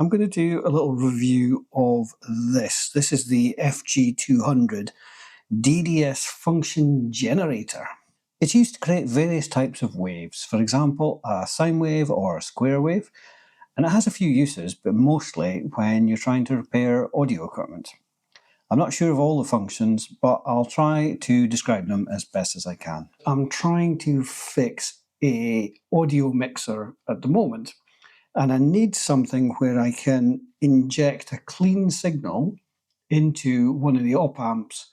I'm going to do a little review of this. This is the FG-200 DDS function generator. It's used to create various types of waves, for example, a sine wave or a square wave, and it has a few uses, but mostly when you're trying to repair audio equipment. I'm not sure of all the functions, but I'll try to describe them as best as I can. I'm trying to fix an audio mixer at the moment, and I need something where I can inject a clean signal into one of the op amps,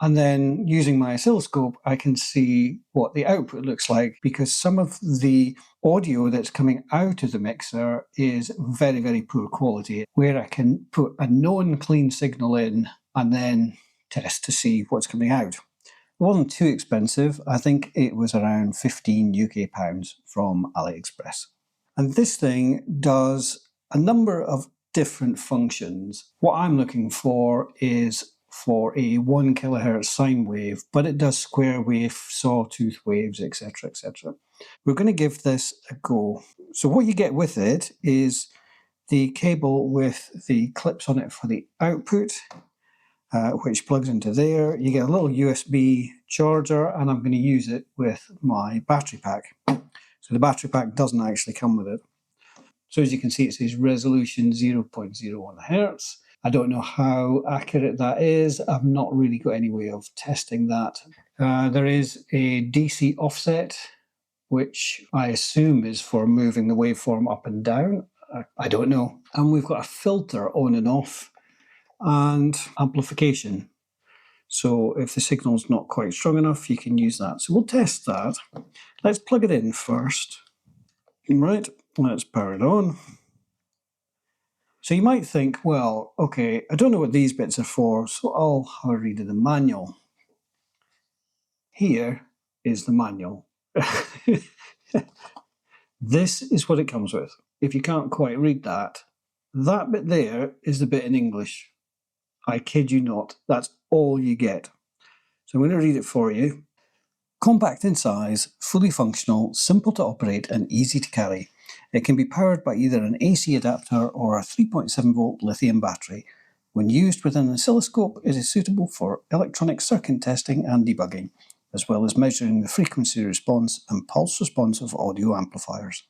and then using my oscilloscope I can see what the output looks like, because some of the audio that's coming out of the mixer is very, very poor quality, where I can put a known clean signal in and then test to see what's coming out. It wasn't too expensive. I think it was around 15 UK pounds from AliExpress. And this thing does a number of different functions. What I'm looking for is for a 1 kilohertz sine wave, but it does square wave, sawtooth waves, etc., etc. We're going to give this a go. So what you get with it is the cable with the clips on it for the output, which plugs into there. You get a little USB charger, and I'm going to use it with my battery pack. So the battery pack doesn't actually come with it. So as you can see, it says resolution 0.01 Hertz. I don't know how accurate that is. I've not really got any way of testing that. There is a DC offset, which I assume is for moving the waveform up and down. I don't know. And we've got a filter on and off, and amplification. So if the signal's not quite strong enough, you can use that. So we'll test that. Let's plug it in first. Right, let's power it on. So you might think, well, okay, I don't know what these bits are for, so I'll have a read of the manual. Here is the manual. This is what it comes with. If you can't quite read that, that bit there is the bit in English. I kid you not, that's all you get. So I'm going to read it for you. Compact in size, fully functional, simple to operate and easy to carry. It can be powered by either an AC adapter or a 3.7 volt lithium battery. When used with an oscilloscope, it is suitable for electronic circuit testing and debugging, as well as measuring the frequency response and pulse response of audio amplifiers.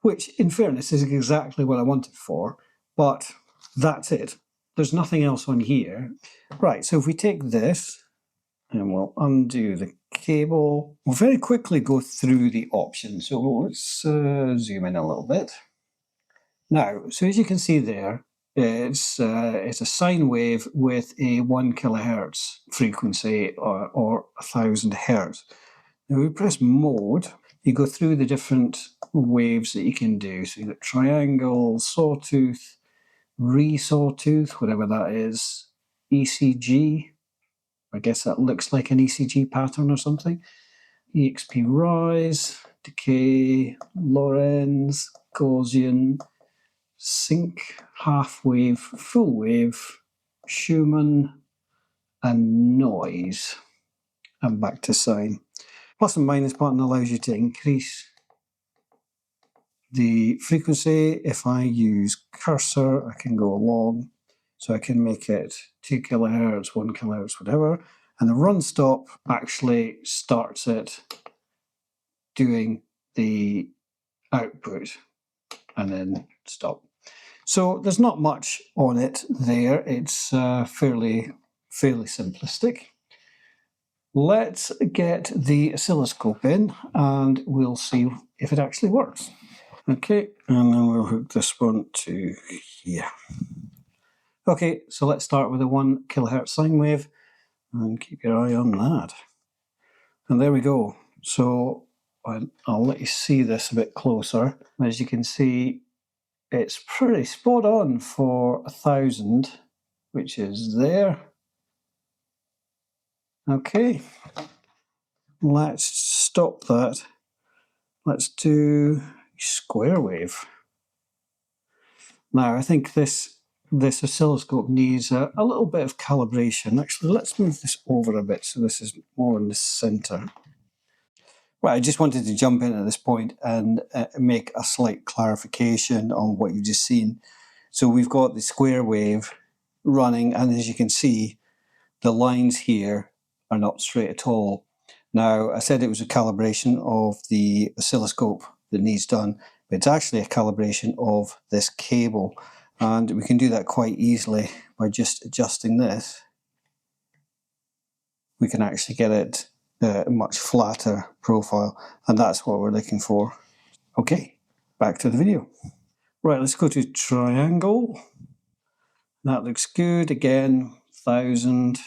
Which, in fairness, is exactly what I want it for, but that's it. There's nothing else on here. Right, so if we take this and we'll undo the cable, we'll very quickly go through the options. So let's zoom in a little bit. Now, so as you can see there, it's a sine wave with a 1 kilohertz frequency or 1000 hertz. Now we press mode, you go through the different waves that you can do. So you've got triangle, sawtooth, re-sawtooth, whatever that is, ECG, I guess that looks like an ECG pattern or something, EXP rise, decay, Lorenz, Gaussian, sync, half wave, full wave, Schumann, and noise, and back to sine. Plus and minus button allows you to increase the frequency. If I use cursor, I can go along, so I can make it 2 kilohertz, 1 kilohertz, whatever. And the run stop actually starts it doing the output and then stop. So there's not much on it there. It's fairly simplistic. Let's get the oscilloscope in and we'll see if it actually works. Okay, and then we'll hook this one to here. Okay, so let's start with a 1 kilohertz sine wave and keep your eye on that. And there we go. So I'll let you see this a bit closer. As you can see, it's pretty spot on for 1000, which is there. Okay, let's stop that. Let's do square wave. Now I think this oscilloscope needs a little bit of calibration. Actually, let's move this over a bit so this is more in the center. Well, I just wanted to jump in at this point and make a slight clarification on what you've just seen. So we've got the square wave running, and as you can see, the lines here are not straight at all. Now, I said it was a calibration of the oscilloscope that needs done, but it's actually a calibration of this cable. And we can do that quite easily by just adjusting this. We can actually get it a much flatter profile, and that's what we're looking for. Okay, back to the video. Right, let's go to triangle. That looks good. Again, 1000.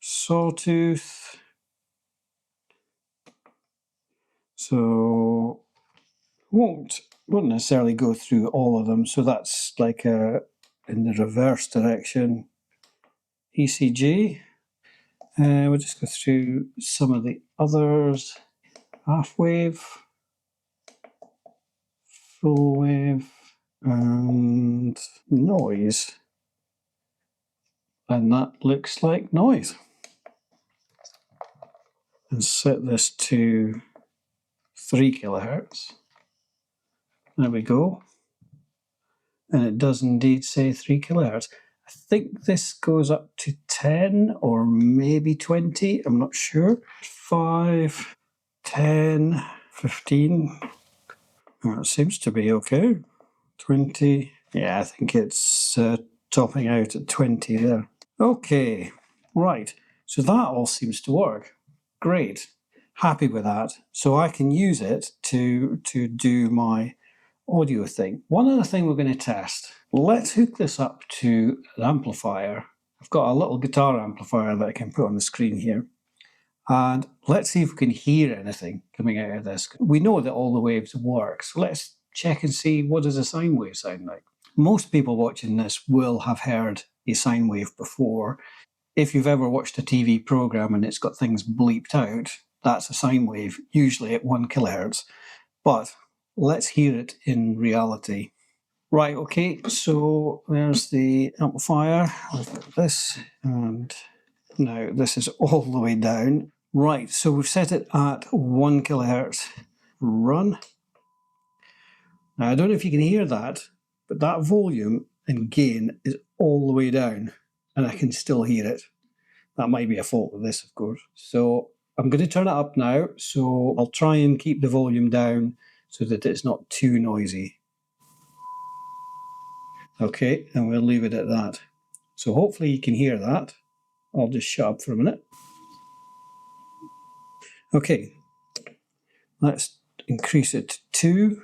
Sawtooth. So won't necessarily go through all of them. So that's like in the reverse direction. ECG. We'll just go through some of the others. Half wave, full wave, and noise. And that looks like noise. And set this to 3 kilohertz. There we go. And it does indeed say 3 kilohertz. I think this goes up to 10 or maybe 20, I'm not sure. 5, 10, 15. Well, it seems to be okay. 20. Yeah, I think it's topping out at 20 there. Okay, right. So that all seems to work. Great. Happy with that. So I can use it to do my audio thing. One other thing we're going to test. Let's hook this up to an amplifier. I've got a little guitar amplifier that I can put on the screen here. And let's see if we can hear anything coming out of this. We know that all the waves work, so let's check and see what does a sine wave sound like. Most people watching this will have heard a sine wave before. If you've ever watched a TV program and it's got things bleeped out, that's a sine wave, usually at 1 kilohertz. But let's hear it in reality. Right, okay, so there's the amplifier. I've got this, and now this is all the way down. Right, so we've set it at 1 kilohertz. Run. Now, I don't know if you can hear that, but that volume and gain is all the way down, and I can still hear it. That might be a fault with this, of course. So I'm going to turn it up now, so I'll try and keep the volume down so that it's not too noisy. Okay, and we'll leave it at that. So hopefully you can hear that. I'll just shut up for a minute. Okay, let's increase it to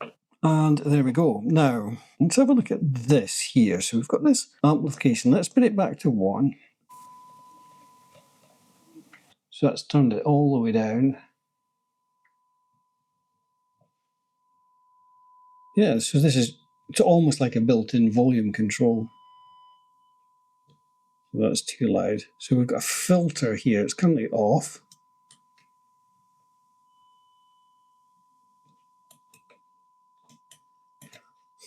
2. And there we go. Now, let's have a look at this here. So we've got this amplification. Let's put it back to 1. So that's turned it all the way down. Yeah, so it's almost like a built-in volume control. So that's too loud. So we've got a filter here. It's currently off.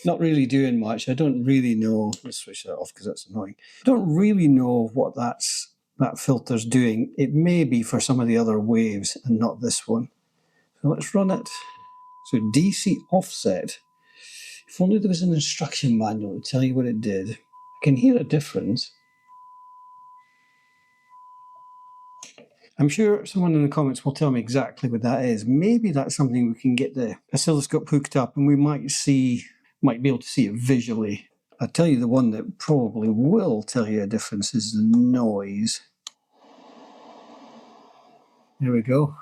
Not really doing much. I don't really know. Let's switch that off because that's annoying. I don't really know what that filter's doing. It may be for some of the other waves and not this one. So let's run it. So DC offset. If only there was an instruction manual to tell you what it did. I can hear a difference. I'm sure someone in the comments will tell me exactly what that is. Maybe that's something we can get the oscilloscope hooked up and we might be able to see it visually. I'll tell you the one that probably will tell you a difference is the noise. There we go.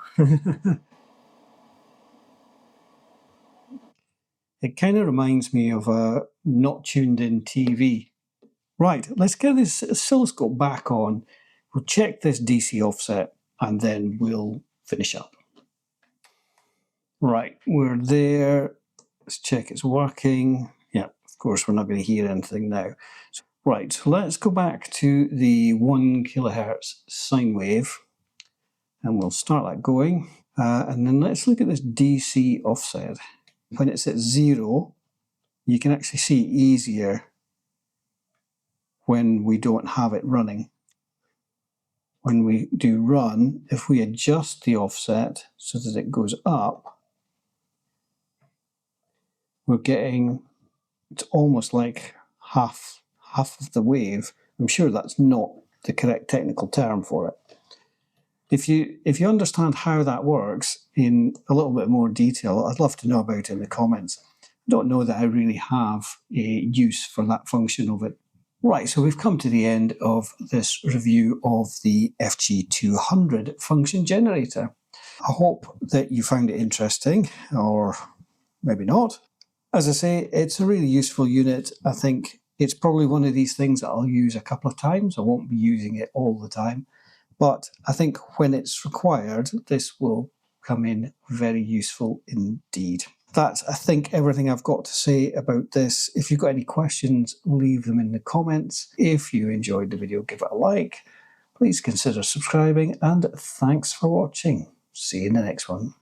It kind of reminds me of a not tuned in TV. Right, let's get this oscilloscope back on. We'll check this DC offset and then we'll finish up. Right, we're there. Let's check it's working. Yeah, of course, we're not going to hear anything now. Right, so let's go back to the 1 kilohertz sine wave and we'll start that going. And then let's look at this DC offset. When it's at 0, you can actually see easier when we don't have it running. When we do run, if we adjust the offset so that it goes up, we're getting, it's almost like half of the wave. I'm sure that's not the correct technical term for it. If you understand how that works in a little bit more detail, I'd love to know about it in the comments. I don't know that I really have a use for that function of it. Right, so we've come to the end of this review of the FG-200 function generator. I hope that you found it interesting, or maybe not. As I say, it's a really useful unit. I think it's probably one of these things that I'll use a couple of times. I won't be using it all the time. But I think when it's required, this will come in very useful indeed. That's, I think, everything I've got to say about this. If you've got any questions, leave them in the comments. If you enjoyed the video, give it a like. Please consider subscribing, and thanks for watching. See you in the next one.